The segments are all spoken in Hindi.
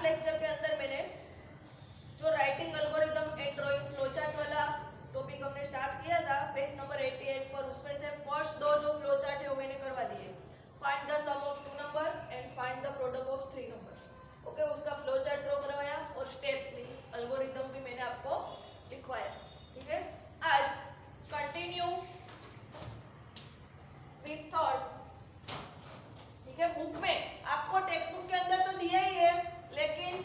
लेक्चर के अंदर मैंने जो writing algorithm and drawing flowchart वाला टॉपिक हमने स्टार्ट किया था पेज नंबर 88 पर, उसमें से फर्स्ट दो जो फ्लोचार्ट है वो मैंने करवा दिए, find the sum of 2 number and find the product of 3 number. Okay, उसका फ्लोचार्ट ड्रॉ करवाया और स्टेप मींस एल्गोरिदम भी मैंने आपको लिखवाया। ठीक है, आज कंटिन्यू विथ थॉट। ठीक है, बुक में आपको टेक्स्ट बुक के अंदर तो दिया ही है, लेकिन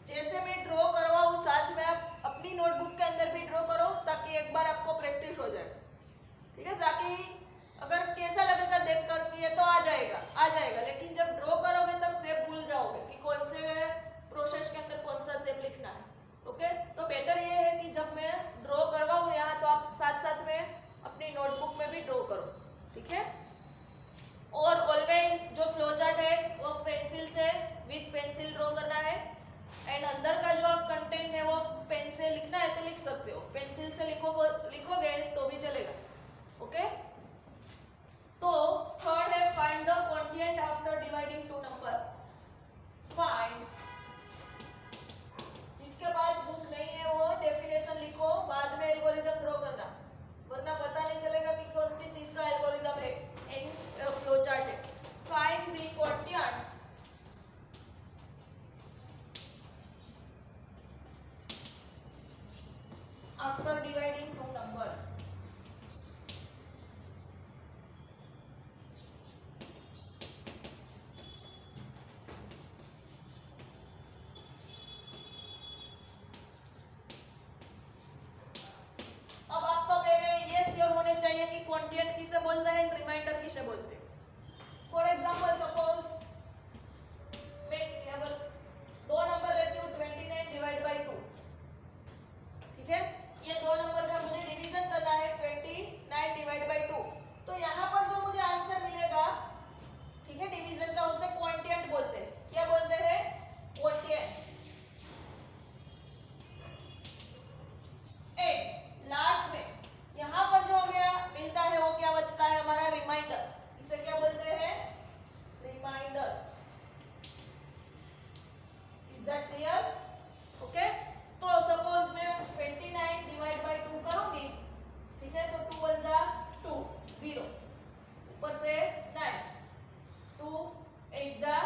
जैसे मैं ड्रॉ करवाऊँ साथ में आप अपनी नोटबुक के अंदर भी ड्रॉ करो ताकि एक बार आपको प्रैक्टिस हो जाए। ठीक है, ताकि अगर कैसा लगेगा देख कर कि ये तो आ जाएगा, लेकिन जब ड्रॉ करोगे तब शेप भूल जाओगे कि कौन से प्रोसेस के अंदर कौन सा शेप लिखना है। ओके, तो बेटर ये है कि जब मैं ड्रॉ करवाऊँ यहाँ तो आप साथ साथ में अपनी नोटबुक में भी ड्रॉ करो। ठीक है, और ऑलवेज जो फ्लोचार्ट है वो पेंसिल से विथ पेंसिल ड्रॉ करना है, एंड अंदर का जो आप कंटेंट है वो पेन से लिखना है तो लिख सकते हो, पेंसिल से लिखोगे तो भी चलेगा। ओके, तो थर्ड है find the quotient after dividing 2 number. Find, जिसके पास बुक नहीं है वो डेफिनेशन लिखो, बाद में एल्गोरिदम ड्रॉ करना, वरना पता नहीं चलेगा कि कौन सी चीज का एल्गोरिदम है इन फ्लोचार्ट है। Find the quotient after dividing 2 number. अब आपको पहले ये श्योर होने चाहिए कि क्वोटिएंट किसे बोलते हैं, रिमाइंडर किसे बोलते हैं। फॉर एग्जांपल सपोज मैं केवल 2 नंबर लेती हूँ 29 डिवाइड बाय 2। ठीक है, ये 2 नंबर का मुझे डिवीजन करना है 29 डिवाइड बाय 2, तो यहाँ पर जो मुझे आंसर मिलेगा, ठीक है, डिवीजन का, उसे क्वोटिएंट बोलते हैं। क्या बोलते हैं? क्वोटिएंट। एंड लास्ट में यहाँ पर जो हमें मिलता है वो क्या बचता है? हमारा रिमाइंडर। इसे क्या बोलते हैं? Reminder. Is that clear? Okay, तो सपोज मैं 29 डिवाइड बाय 2 करूंगी, ठीक है, तो 2 1 जा 2 0, ऊपर से 9, 2 8 जा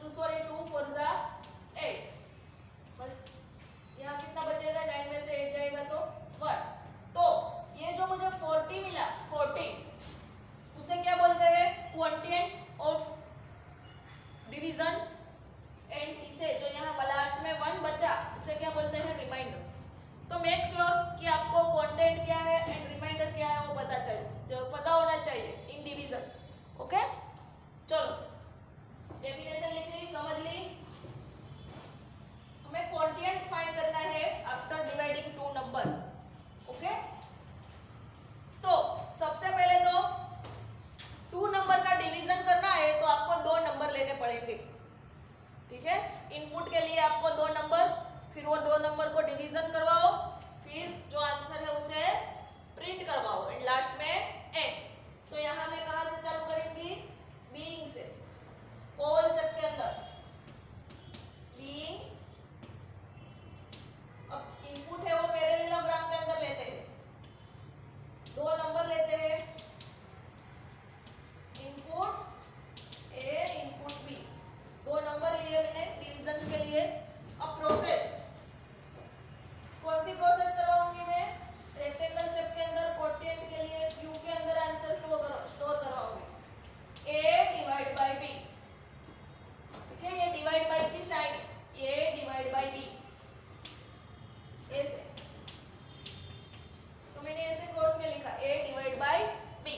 2 4 जा 8, यहाँ कितना बचेगा? 9 में से 8 जाएगा तो 1। तो ये जो मुझे 40 मिला, 14, उसे क्या बोलते हैं? Quotient of division. एंड इसे जो यहाँ लास्ट में 1 बचा उसे क्या बोलते हैं? रिमाइंडर। तो मेक श्योर कि आपको क्वोटिएंट क्या है एंड रिमाइंडर क्या है वो पता होना चाहिए इन डिवीजन। ओके, चलो डेफिनेशन लिख ली, समझ ली। हमें क्वोटिएंट फाइंड करना है आफ्टर डिवाइडिंग 2 नंबर। ओके, तो सबसे पहले तो 2 नंबर का डिवीजन करना है तो आपको 2 नंबर लेने पड़ेंगे। ठीक है, इनपुट के लिए आपको 2 नंबर, फिर वो 2 नंबर को डिवीजन करवाओ, फिर जो आंसर है उसे प्रिंट करवाओ, एंड लास्ट में एंड। तो यहाँ मैं कहाँ से चालू करेंगी? बीइंग से, ओवल सेट के अंदर बीइंग। अब इनपुट है वो पैरेललोग्राम के अंदर लेते हैं, 2 नंबर लेते हैं, input A input B, 2 number लिए मैंने डिवीजन के लिए। अब प्रोसेस, कौन सी प्रोसेस करवाऊंगी मैं? रेक्टेंगल शेप के अंदर क्वोटिएंट के लिए क्यू के अंदर आंसर स्टोर करवाऊंगी, ए डिवाइड बाय बी। ठीक है, ये डिवाइड बाय की sign, A divide by B, ऐसे। तो मैंने ऐसे क्रॉस में लिखा ए डिवाइड बाय बी।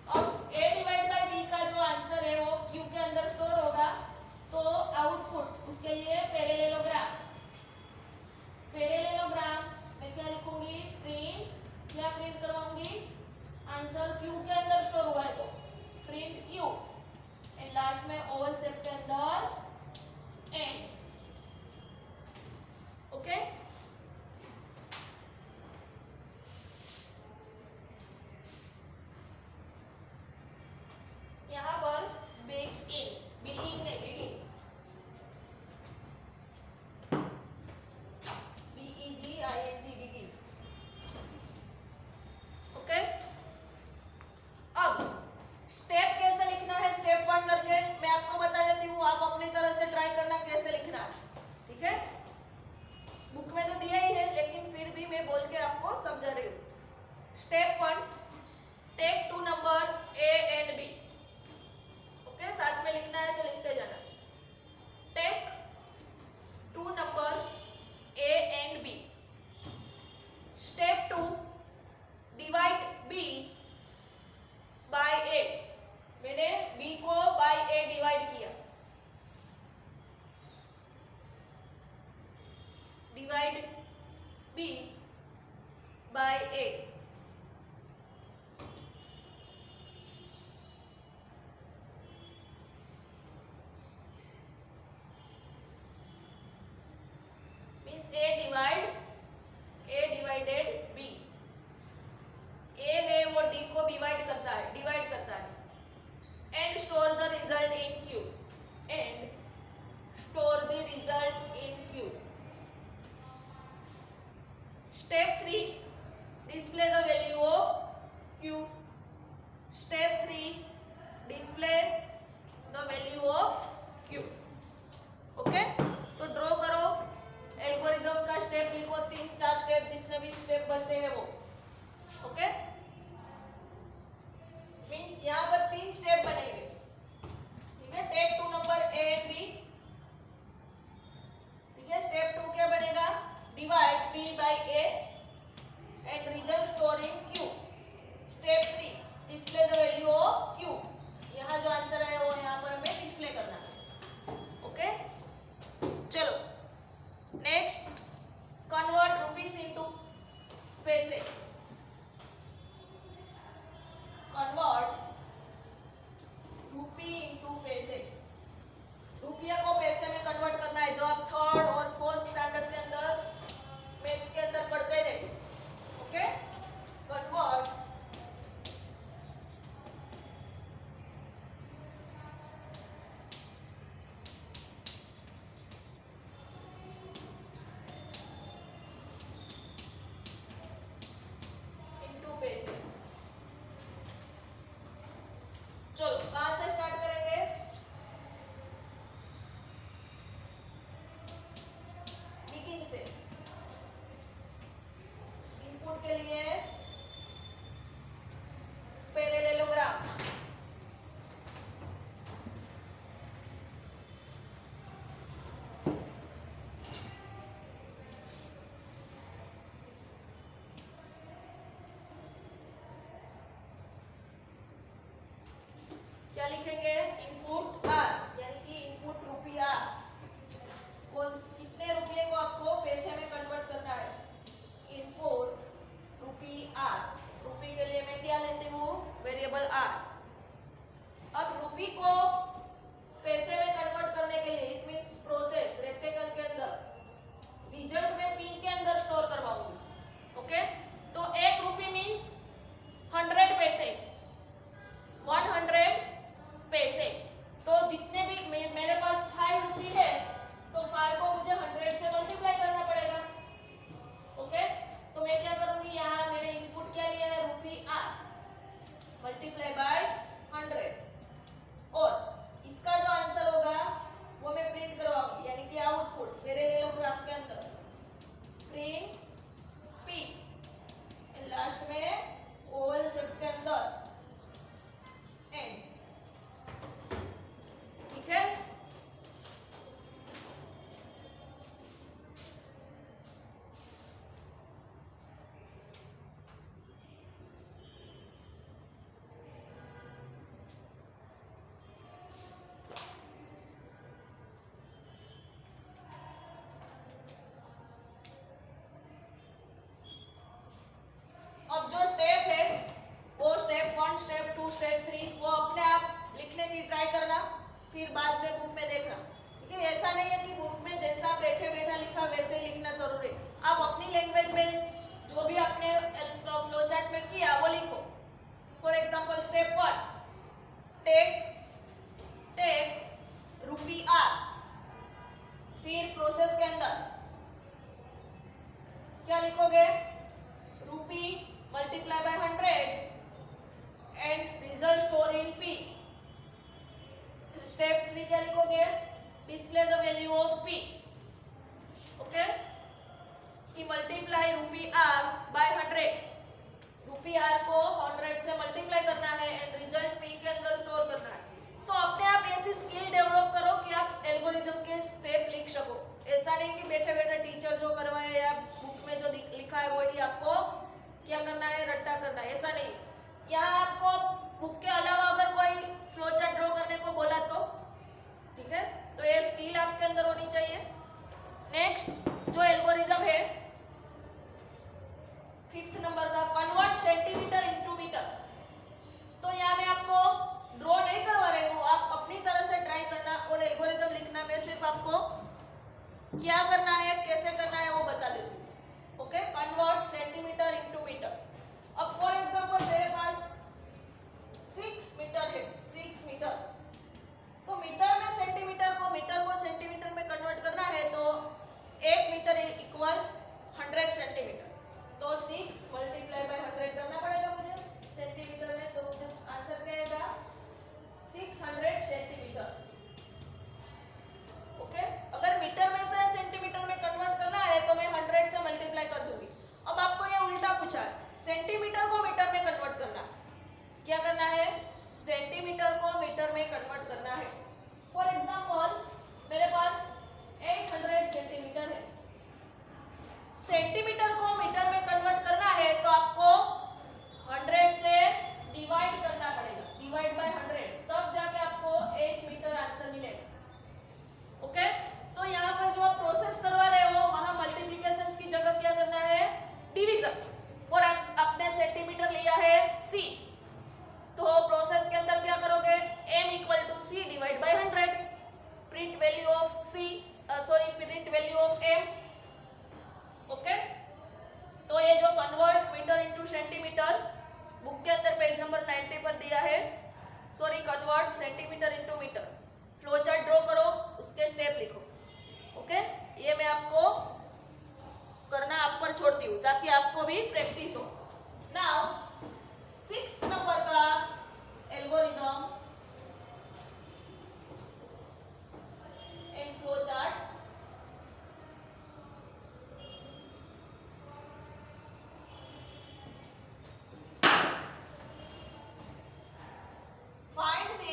अब ए डिवाइड बाय बी का जो आंसर है वो क्यू के अंदर स्टोर होगा, तो आउटपुट उसके लिए पैरेललोग्राम। पैरेललोग्राम मैं क्या लिखूंगी? प्रिंट, क्या प्रिंट करवाऊंगी? आंसर क्यू के अंदर स्टोर हुआ है तो प्रिंट क्यू, एंड लास्ट में ओवल शेप के अंदर एंड। ओके, यहाँ पर बिगिन, बिगिन नहीं, begin divide B by A. Means A divided B. A है वो D को डिवाइड करता है and store the result in Q. Step 3, display the value of Q. Step 3, display the value of Q. Okay, तो ड्रॉ करो, एल्गोरिदम का स्टेप लिखो, 3-4 स्टेप जितने भी स्टेप बनते हैं वो. ओके, मीन्स यहाँ पर 3 स्टेप बनेंगे. ठीक है, take 2 number A and B. ठीक है, स्टेप 2 क्या बनेगा? Divide P by A and result store in Q. Step 3, display the value of Q. यहाँ जो आंसर है वो यहाँ पर हमें डिस्प्ले करना है. ओके, चलो नेक्स्ट, कन्वर्ट रुपीस इनटू पैसे. कन्वर्ट रुपी इनटू पैसे. रुपया को पैसे में कन्वर्ट करना है, जो आप 3rd और 4th स्टैंडर्ड के अंदर मैथ्स के अंदर पढ़ते थे. ओके, कन्वर्ट इनटू पैसे. चलो कहां से स्टार्ट करेंगे? बिगिन से. इनपुट के लिए पहले ले लो ग्राम. क्या लिखेंगे? इनपुट आर, यानी कि इनपुट रुपया. कितने रुपये को आपको पैसे में कन्वर्ट करना है? Input rupee are. रुपी के लिए मैं क्या लेती हूँ? Variable R. अब रुपी को पैसे में कन्वर्ट करने के लिए, इट मींस प्रोसेस रेक्टेंगल के अंदर रिजल्ट में पी के अंदर स्टोर करवाऊंगी. ओके, तो 1 रुपी मींस 100 पैसे, 100 पैसे. तो जितने भी मेरे पास 5 रुपी है, तो 5 को मुझे 100 से मल्टीप्लाई करना पड़ेगा. ओके, तो मैं क्या करूंगी? यहाँ मैंने इनपुट क्या लिया है? रुपी आर मल्टीप्लाई बाय 100. और इसका जो आंसर होगा वो मैं प्रिंट करवाऊंगी, यानी कि आउटपुट मेरे ले लो ग्राफ के अंदर. प्रिंट पी, लास्ट में ओवल शेप के अंदर एंड. ठीक है, अब जो स्टेप है वो स्टेप 1, स्टेप 2, स्टेप 3 वो अपने आप लिखने की ट्राई करना, फिर बाद में बुक में देखना. ठीक है, ऐसा नहीं है कि बुक में जैसा बैठे बैठा लिखा वैसे ही लिखना जरूरी. आप अपनी लैंग्वेज में जो भी आपने फ्लो चार्ट में किया वो लिखो. For example step 1, take rupee R. फिर प्रोसेस के अंदर क्या लिखोगे? Rupee multiply by 100 and result store in P. Step 3 क्या लिखोगे? Display the value of P. Okay, कि multiply rupee R by 100. Rupee R को 100 से मल्टीप्लाई करना है एंड रिजल्ट पी के अंदर स्टोर करना है. तो अपने आप ऐसी स्किल डेवलप करो कि आप एल्गोरिदम के स्टेप लिख सको. ऐसा नहीं कि बैठे बैठे टीचर जो करवाए या बुक में जो लिखा है वही आपको क्या करना है? रट्टा करना है. ऐसा नहीं. यहाँ आपको बुक के अलावा अगर कोई फ्लो चार्ट ड्रॉ करने को बोला तो ठीक है, तो ये स्किल आपके अंदर होनी चाहिए. नेक्स्ट, जो एल्गोरिदम क्या करना है, कैसे करना है वो बता देती हूँ। Okay, convert centimetre into metre. अब फॉर एग्जांपल मेरे पास 6 मीटर है, 6 मीटर, तो मीटर में सेंटीमीटर को सेंटीमीटर में कन्वर्ट करना है तो 1 मीटर इक्वल 100 सेंटीमीटर, तो 6 मल्टीप्लाई बाय 100 करना पड़ेगा मुझे सेंटीमीटर में, तो मुझे आंसर क्या आएगा 600 सेंटीमीटर। ओके, अगर मीटर में से सेंटीमीटर में कन्वर्ट करना है तो मैं 100 से मल्टीप्लाई कर दूंगी। अब आपको ये उल्टा पूछा है, सेंटीमीटर को मीटर में कन्वर्ट करना, क्या करना है, सेंटीमीटर को मीटर में कन्वर्ट करना है। फॉर एग्जांपल मेरे पास 800 सेंटीमीटर है, सेंटीमीटर को मीटर में कन्वर्ट करना है तो आपको 100 से डिवाइड करना पड़ेगा, डिवाइड बाय 100, तब जाके आपको 1 मीटर आंसर मिलेगा। ओके, तो यहाँ पर जो आप प्रोसेस करवा रहे हो वहां मल्टीप्लिकेशन की जगह क्या करना है, डिवीजन। और आपने सेंटीमीटर लिया है c, तो प्रोसेस के अंदर क्या करोगे, m equal to c divide by 100, print value of c, print value of m। Okay, तो ये जो convert metre into centimetre book के अंदर पेज नंबर 90 पर दिया है, convert centimetre into metre, flow chart draw करो, उसके स्टेप लिखो। ओके, ये मैं आपको करना आप पर छोड़ती हूँ ताकि आपको भी प्रैक्टिस हो। नाउ 6th नंबर का algorithm in flow chart. Find the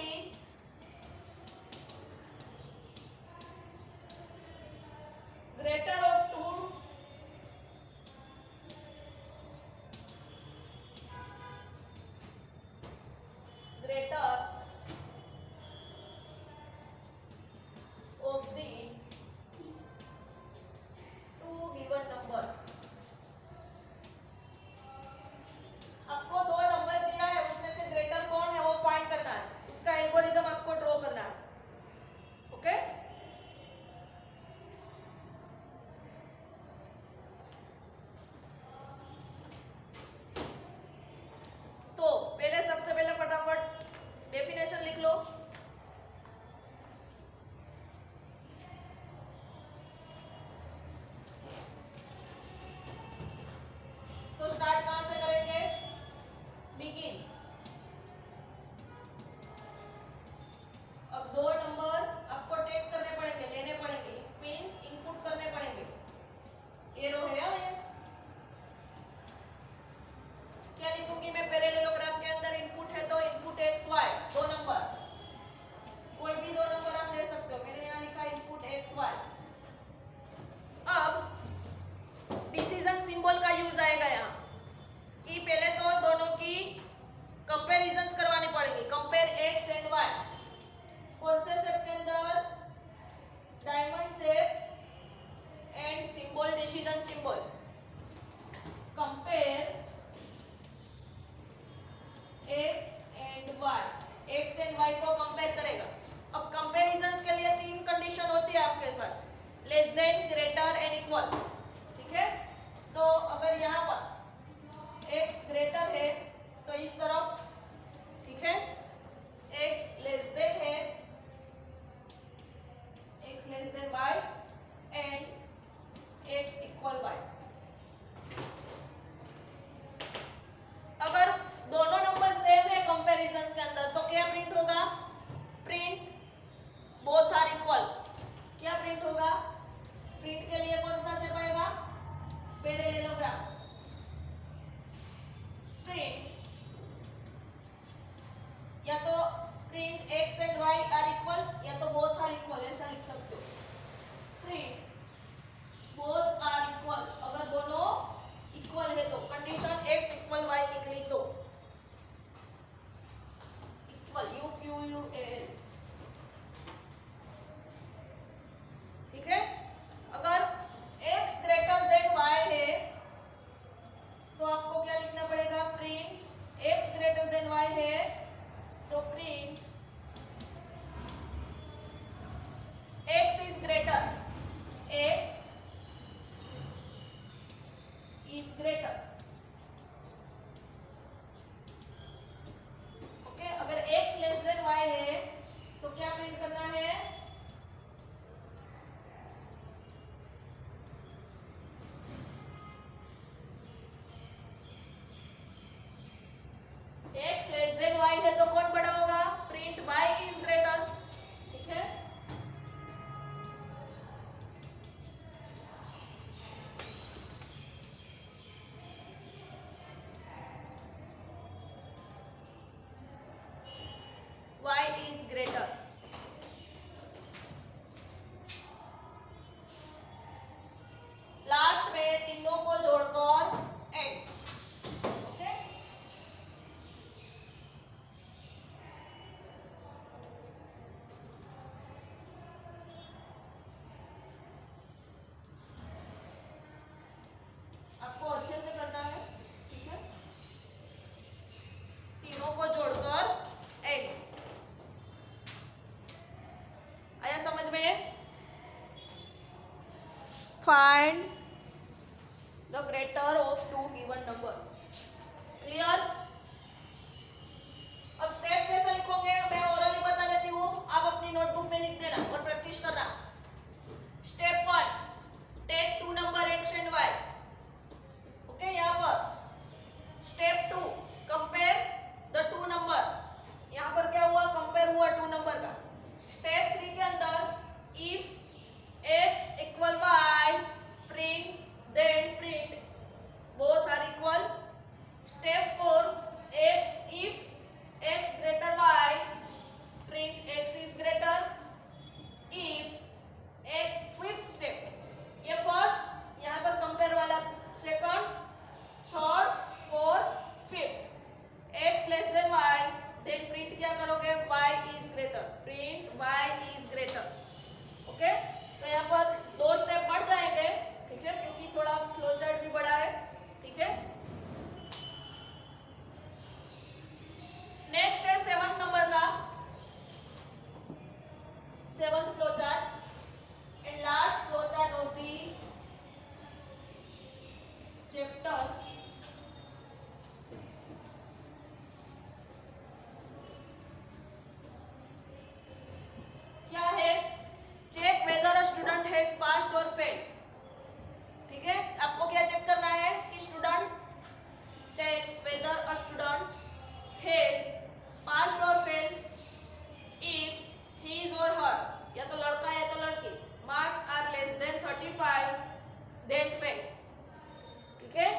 greater of two greater of the two given number। आपको दो नंबर दिया है, उसमें से ग्रेटर कौन है वो फाइंड करना है, उसका एल्गोरिथम आपको ड्रॉ करना है। ओके, तो पहले सबसे पहले फटाफट डेफिनेशन लिख लो। तो स्टार्ट कहां से करेंगे, बिगिन। अब दो नंबर आपको टेक करने पड़ेंगे, लेने पड़ेंगे, मींस इनपुट करने पड़ेंगे। ये रो है ये, क्या लिखूंगी मैं पैरेललोग्राम के अंदर, इनपुट है तो इनपुट एक्स वाई, दो नंबर, कोई भी दो नंबर आप ले सकते हो, मैंने यहाँ लिखा इनपुट एक्स वाई। अब डिसीजन सिंबल का यूज आएगा यहाँ कि पहले तो दोनों की कंपैरिजंस करवानी पड़ेगी, कंपेयर एक्स एंड वाई। कौन से शेप के अंदर, diamond shape and symbol, decision symbol, compare X and Y, X and Y को कंपेयर करेगा। अब कंपैरिजंस के लिए 3 कंडीशन होती है आपके पास, less than, greater and equal. ठीक है, तो अगर यहाँ पर एक्स ग्रेटर है तो इस तरफ, ठीक है, एक्स लेस देन है, X less than Y and X equal Y. अगर दोनों नंबर सेम है कंपैरिजंस के अंदर तो क्या प्रिंट होगा, प्रिंट बोथ आर इक्वल। क्या प्रिंट होगा, प्रिंट के लिए कौन सा शेप आएगा, पैरेललोग्राम। प्रिंट या तो print X and Y are equal या तो बोथ आर इक्वल, ऐसा लिख सकते हो। x लेस देन y है तो कौन बड़ा होगा? Print y is greater. ठीक है, y इज ग्रेटर। लास्ट में तीनों को जोड़कर एंड। ओके, आपको अच्छे से करना है। ठीक है, तीनों को जोड़कर एंड। आया समझ में? Find the greater of two given number. Clear? अब स्टेप कैसे लिखोगे मैं ओरली बता देती हूँ, आप अपनी नोटबुक में लिख देना और प्रैक्टिस करना। Step 1, take two number x and y। Okay, यहाँ पर step 2, compare the two number. यहाँ पर क्या हुआ? कंपेयर हुआ टू नंबर का। स्टेप 3 के अंदर if x equal y print then print both are equal. Step 4, x if x greater y print x is greater if एक फिफ्थ स्टेप, ये फर्स्ट यहाँ पर कंपेयर वाला, second, third, fourth, fifth. x less than y then print क्या करोगे? y is greater, print y is greater। ओके, तो यहाँ पर 2 स्टेप बढ़ जाएंगे। ठीक है, क्योंकि थोड़ा फ्लो चार्ट भी बड़ा है। ठीक है, नेक्स्ट है 7th नंबर का, 7th flow chart and last flow chart of the chapter. क्या है? Check whether a student has passed or failed. ठीक है, आपको क्या चेक करना है कि student, check whether a student has passed or failed if his or her, या तो लड़का या तो लड़की, marks are less than 35 then fail. ठीक है,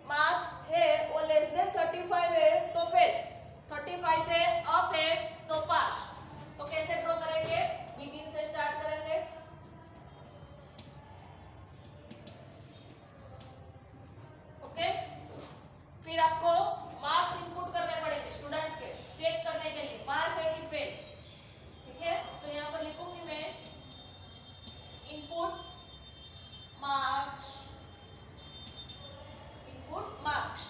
मार्क्स है वो लेस देन 35 है तो फेल, 35 से अप है तो पास। तो कैसे ड्रॉ करेंगे? बिगिन से स्टार्ट करेंगे। ओके, फिर आपको मार्क्स इनपुट करने पड़ेंगे स्टूडेंट्स के, चेक करने के लिए पास है कि फेल। ठीक है, तो यहाँ पर लिखूंगी मैं input marks, input marks,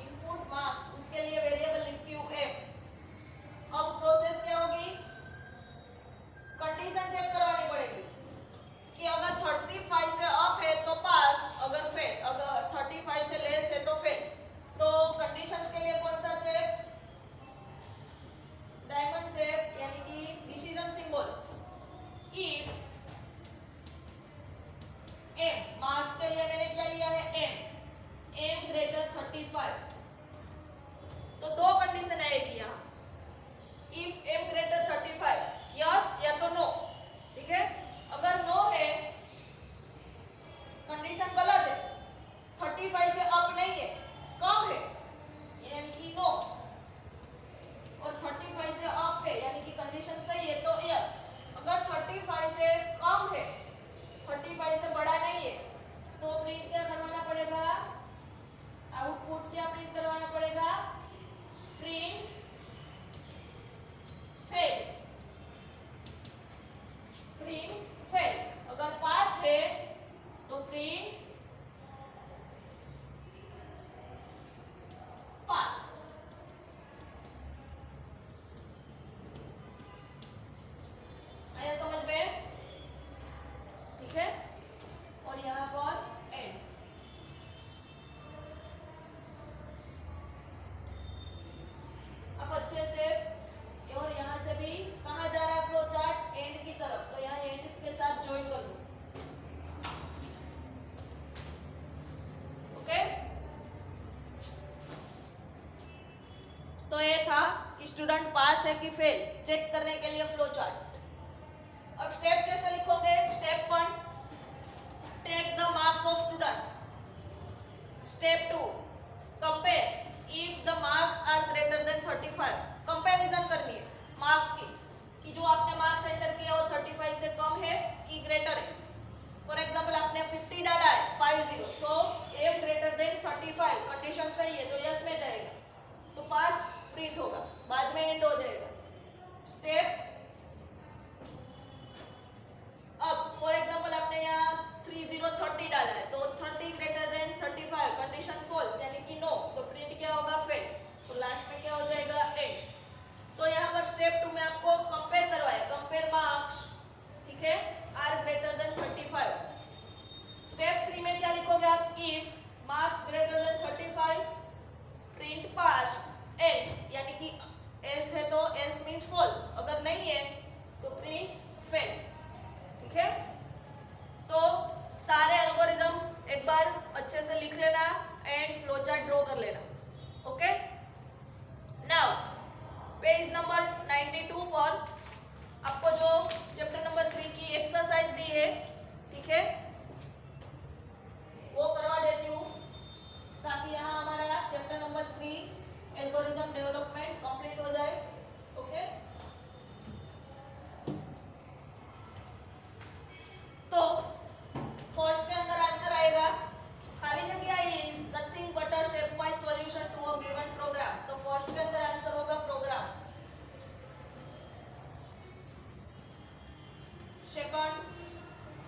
input marks. उसके लिए वेरिएबल लिखती हूँ m। अब प्रोसेस क्या होगी? कंडीशन चेक करवानी पड़ेगी कि अगर 35 से अप है तो पास, अगर फेल, अगर 35 से लेस है तो फेल। तो कंडीशंस के लिए कौन सा शेप? डायमंड शेप, यानी कि decision symbol. If m, marks के लिए मैंने क्या लिया है? m greater 35। तो 2 कंडीशन आएगी यहाँ। इफ m ग्रेटर 35, यस या तो नो। ठीक है, अगर नो है, कंडीशन गलत है, 35 से अप नहीं है, कम है, यानी कि नो, और 35 से अप है यानी कि कंडीशन सही है तो यस। अगर 35 से कम है, 35 से बड़ा नहीं है, तो प्रिंट क्या करवाना पड़ेगा? आउटपुट क्या प्रिंट करवाना पड़ेगा? Print fail, print fail. अगर पास है तो प्रिंट पास। आया समझ में? ठीक है, और यहाँ पर एंड। अब अच्छे से, और यहाँ से भी कहाँ जा रहा है फ्लो चार्ट? एंड की तरफ। तो यहाँ एंड के साथ ज्वाइन कर दो। स्टूडेंट पास है कि फेल, चेक करने के लिए फ्लो चार्ट। अब स्टेप कैसे लिखोगे? Step 1, take the marks of student. Step 2, compare if the marks are greater than 35। Comparison करनी है मार्क्स की कि जो आपने मार्क्स एंटर किया वो 35 से कम है कि ग्रेटर है। फॉर एग्जांपल आपने 50 डाला है 50, तो एम ग्रेटर देन 35 कंडीशन सही है तो यस में जाएगा, तो पास प्रिंट होगा, बाद में एंड हो जाएगा। स्टेप अब फॉर एग्जांपल आपने यहाँ 30 डाला है तो 30 ग्रेटर देन 35 कंडीशन फॉल्स यानी कि नो, तो प्रिंट क्या होगा? फेल। तो लास्ट में क्या हो जाएगा? एंड। तो यहाँ पर स्टेप 2 में आपको कंपेयर करवाया, कंपेयर मार्क्स, ठीक है, आर ग्रेटर देन 35। स्टेप 3 में क्या लिखोगे आप? If marks greater than 35 print pass, else यानी कि एल्स है तो एल्स मींस फॉल्स, अगर नहीं है तो प्रिंट फेल, ठीक है। तो सारे एल्गोरिदम एक बार अच्छे से लिख लेना एंड फ्लो चार्ट ड्रॉ कर लेना। ओके, नाउ पेज नंबर 92 पर आपको जो चैप्टर नंबर 3 की एक्सरसाइज दी है, ठीक है, वो करवा देती हूँ ताकि यहाँ हमारा chapter number 3 algorithm development complete हो जाए। ओके, तो फर्स्ट के अंदर आंसर आएगा खाली जगह is nothing but a step wise solution to a given program. तो फर्स्ट के अंदर आंसर होगा प्रोग्राम। सेकंड,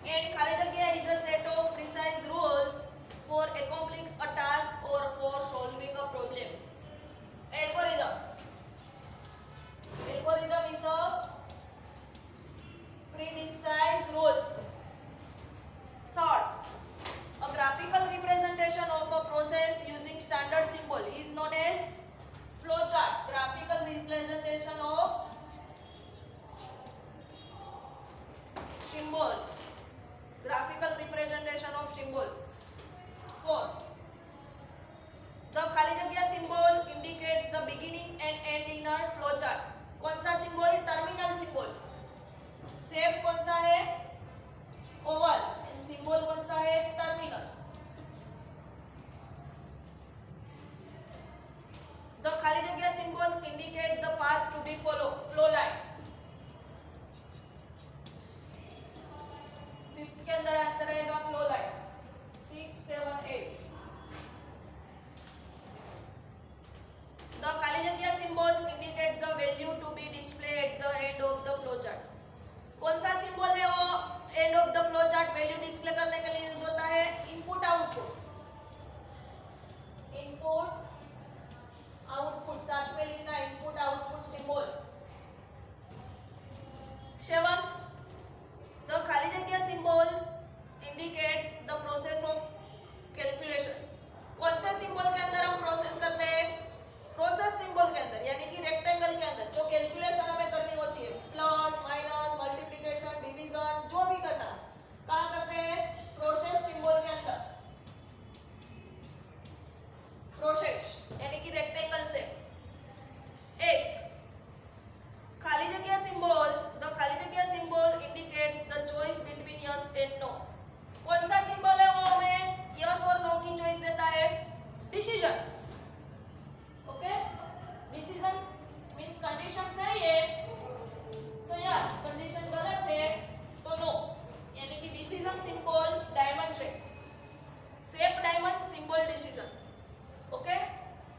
एंड खाली जगह is a set of precise rules for accomplishing a task or for solving a problem. Algorithm is a precise rules. Third, a graphical representation of a process using standard symbol is known as flow chart. Graphical representation of symbol. Graphical representation of symbol. Fourth, the खाली जगह symbol indicates the beginning and end in a flow chart. कौन सा symbol? Terminal symbol. शेप कौन सा है? ओवल। एंड सिंबल कौन सा है? टर्मिनल। The खाली जगह symbols indicate the path to be follow. Flow line. Fifth के अंदर आंसर आएगा फ्लो लाइन। 6, 7, 8। The खाली जगह symbols indicate the value to be displayed at the end of the flow chart. कौन सा सिंबल है वो end of the flow chart value display करने के लिए यूज होता है? Input output. इनपुट आउटपुट साथ में लिखना, input output symbol. Seventh, the खाली जगह symbols indicates the process of calculation. कौन से सिंबल के अंदर हम प्रोसेस करते हैं? प्रोसेस सिंबल के अंदर यानी कि रेक्टेंगल के अंदर जो कैलकुलेशन हमें करनी होती है, प्लस माइनस मल्टीप्लिकेशन डिवीजन जो भी करना, कहाँ करते हैं? प्रोसेस सिंबल के अंदर। प्रोसेस यानी कि रेक्टेंगल से। एट, खाली जगह सिंबल्स, द खाली जगह symbol indicates the choice between yes and no. कौन सा सिंबल है वो हमें यस और नो की चॉइस देता है? Decision. Okay, decision means condition सही है तो यस, कंडीशन गलत है तो नो, यानी कि decision symbol diamond shape diamond symbol decision. Okay,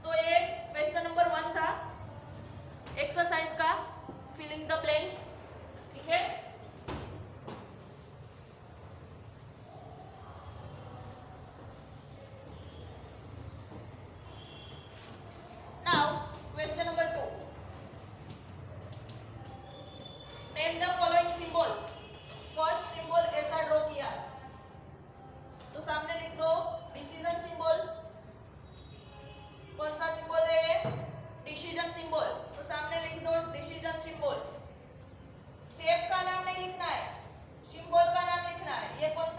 तो ये क्वेश्चन नंबर 1 था एक्सरसाइज का, फिलिंग द ब्लैंक्स, ठीक है। Now, question number 2. Name the following symbols. First symbol ऐसा ड्रॉ किया तो सामने लिख दो डिसीजन सिंबल। कौन सा सिंबल है? डिसीजन सिंबल, तो सामने लिख दो डिसीजन सिंबल। शेप का नाम नहीं लिखना है, सिंबल का नाम लिखना है। ये कौन